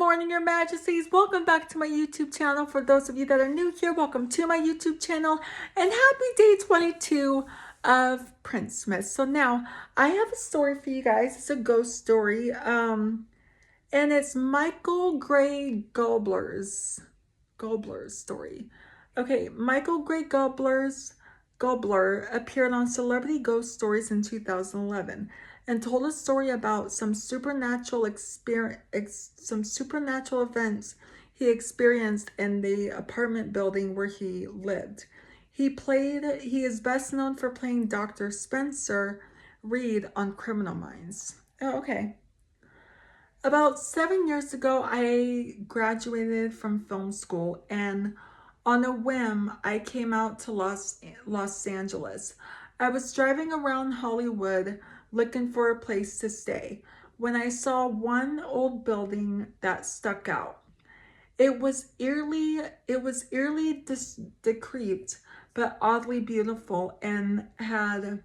morning, Your Majesties. Welcome back to my YouTube channel. For those of you that are new here, welcome to my YouTube channel and happy day 22 of Princessmess. So now I have a story for you guys. It's a ghost story. And it's Michael Gray Gobler's story. Okay, Michael Gray Gobler appeared on Celebrity Ghost Stories in 2011 and told a story about some supernatural events he experienced in the apartment building where he lived. He is best known for playing Dr. Spencer Reed on Criminal Minds. Oh, okay. About 7 years ago, I graduated from film school, and on a whim, I came out to Los Angeles. I was driving around Hollywood looking for a place to stay when I saw one old building that stuck out. It was eerily decrepit, but oddly beautiful, and had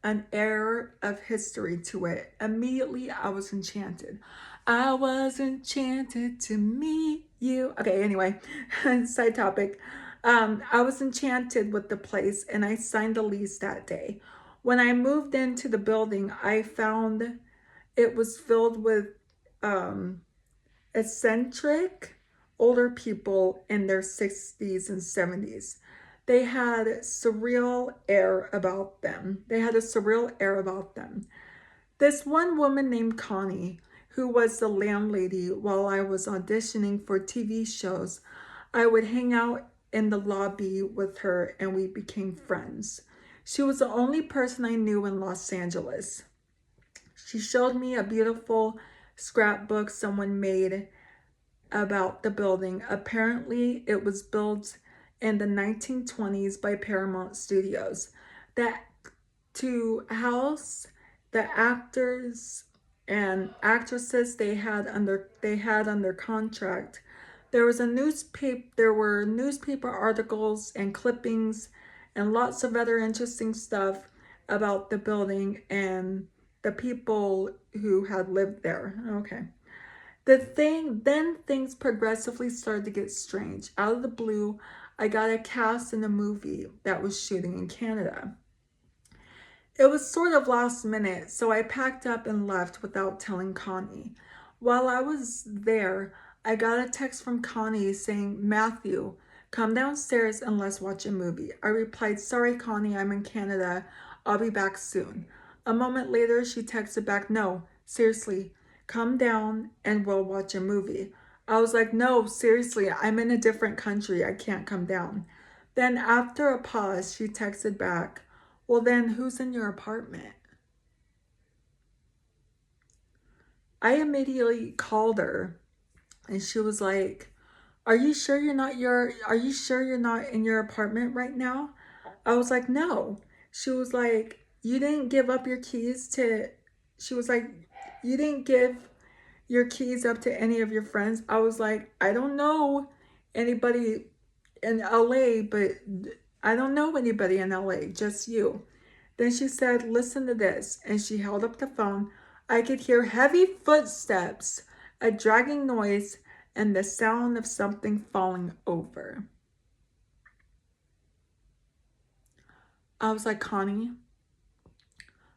an air of history to it. Immediately, I was enchanted. I was enchanted to meet you. Okay, anyway, side topic. I was enchanted with the place and I signed a lease that day. When I moved into the building, I found it was filled with um, eccentric older people in their 60s and 70s. They had surreal air about them. They had a surreal air about them. This one woman named Connie, who was the landlady while I was auditioning for TV shows, I would hang out in the lobby with her and we became friends. She was the only person I knew in Los Angeles. She showed me a beautiful scrapbook someone made about the building. Apparently, it was built in the 1920s by Paramount Studios. That to house the actors and actresses they had under contract. There were newspaper articles and clippings and lots of other interesting stuff about the building and the people who had lived there. Okay. Then things progressively started to get strange. Out of the blue, I got a cast in a movie that was shooting in Canada. It was sort of last minute, so I packed up and left without telling Connie. While I was there, I got a text from Connie saying, "Matthew, come downstairs and let's watch a movie." I replied, "Sorry, Connie, I'm in Canada. I'll be back soon." A moment later, she texted back, "No, seriously, come down and we'll watch a movie." I was like, "No, seriously, I'm in a different country. I can't come down." Then after a pause, she texted back, "Well, then who's in your apartment?" I immediately called her and she was like, Are you sure you're not in your apartment right now?" I was like, "No." She was like, "You didn't give up your keys to," she was like, "You didn't give your keys up to any of your friends?" I was like, "I don't know anybody in LA, but I don't know anybody in LA, just you." Then she said, "Listen to this." And she held up the phone. I could hear heavy footsteps, a dragging noise, and the sound of something falling over. I was like, "Connie,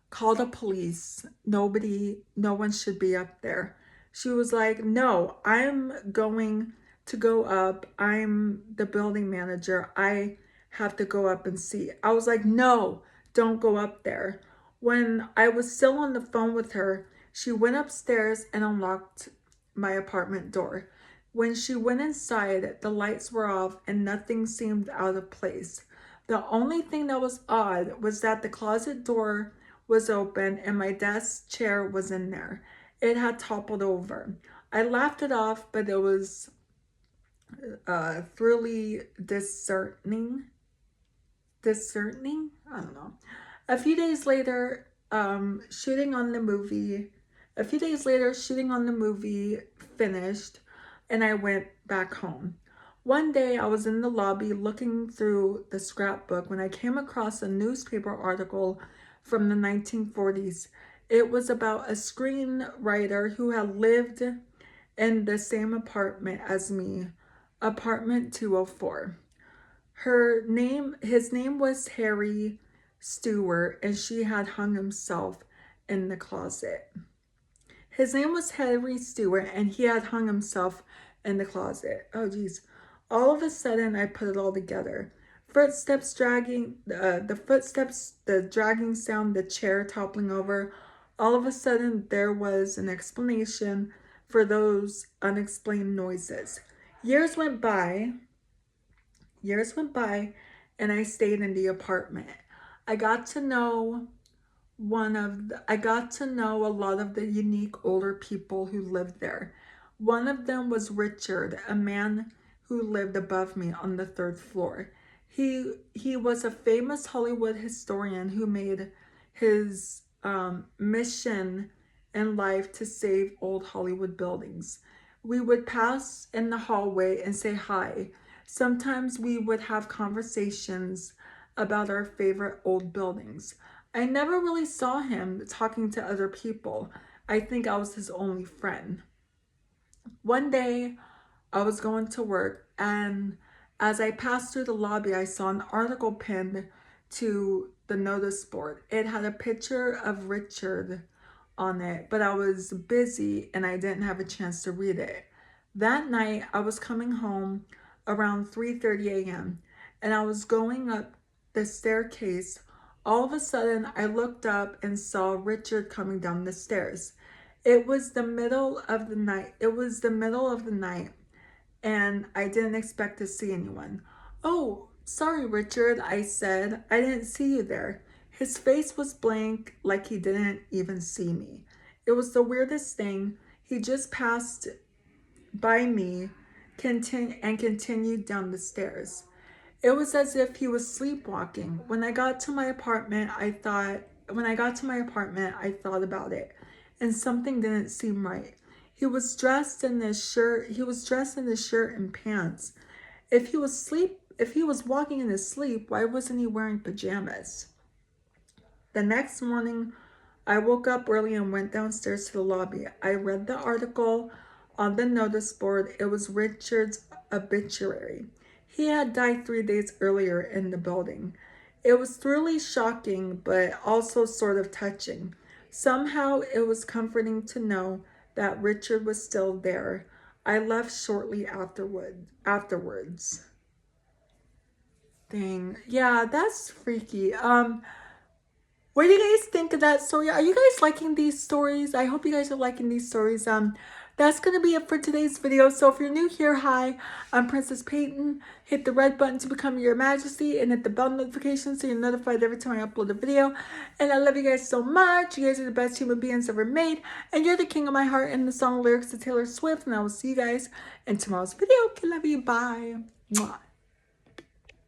call the police. No one should be up there." She was like, "No, I'm going to go up. I'm the building manager. I have to go up and see." I was like, "No, don't go up there." When I was still on the phone with her, she went upstairs and unlocked my apartment door. When she went inside, the lights were off and nothing seemed out of place. The only thing that was odd was that the closet door was open and my desk chair was in there. It had toppled over. I laughed it off, but it was thoroughly discerning. Discerning? I don't know. A few days later, shooting on the movie. A few days later, shooting on the movie finished, and I went back home. One day, I was in the lobby looking through the scrapbook when I came across a newspaper article from the 1940s. It was about a screenwriter who had lived in the same apartment as me, apartment 204. His name was Harry Stewart, and she had hung himself in the closet. His name was Harry Stewart, and he had hung himself in the closet. Oh, geez. All of a sudden, I put it all together. Footsteps dragging, the footsteps, the dragging sound, the chair toppling over. All of a sudden, there was an explanation for those unexplained noises. Years went by, and I stayed in the apartment. I got to know I got to know a lot of the unique older people who lived there. One of them was Richard, a man who lived above me on the third floor. He was a famous Hollywood historian who made his mission in life to save old Hollywood buildings. We would pass in the hallway and say hi. Sometimes we would have conversations about our favorite old buildings. I never really saw him talking to other people. I think I was his only friend. One day, I was going to work, and as I passed through the lobby, I saw an article pinned to the notice board. It had a picture of Richard on it, but I was busy and I didn't have a chance to read it. That night, I was coming home around 3:30 a.m. and I was going up the staircase. All of a sudden, I looked up and saw Richard coming down the stairs. It was the middle of the night. And I didn't expect to see anyone. "Oh, sorry, Richard," I said. "I didn't see you there." His face was blank, like he didn't even see me. It was the weirdest thing. He just passed by me and continued down the stairs. It was as if he was sleepwalking. When I got to my apartment, I thought about it, and something didn't seem right. He was dressed in his shirt and pants. If he was walking in his sleep, why wasn't he wearing pajamas? The next morning, I woke up early and went downstairs to the lobby. I read the article on the notice board. It was Richard's obituary. He had died 3 days earlier in the building. It was thoroughly shocking, but also sort of touching. Somehow it was comforting to know that Richard was still there. I left shortly afterwards. Dang. Yeah, that's freaky. What do you guys think of that story? Are you guys liking these stories? I hope you guys are liking these stories. That's gonna be it for today's video. So if you're new here, hi, I'm Princess Peyton. Hit the red button to become your majesty and hit the bell notification so you're notified every time I upload a video. And I love you guys so much. You guys are the best human beings ever made. And you're the king of my heart, and the song lyrics to Taylor Swift. And I will see you guys in tomorrow's video. Okay, love you. Bye. Mwah.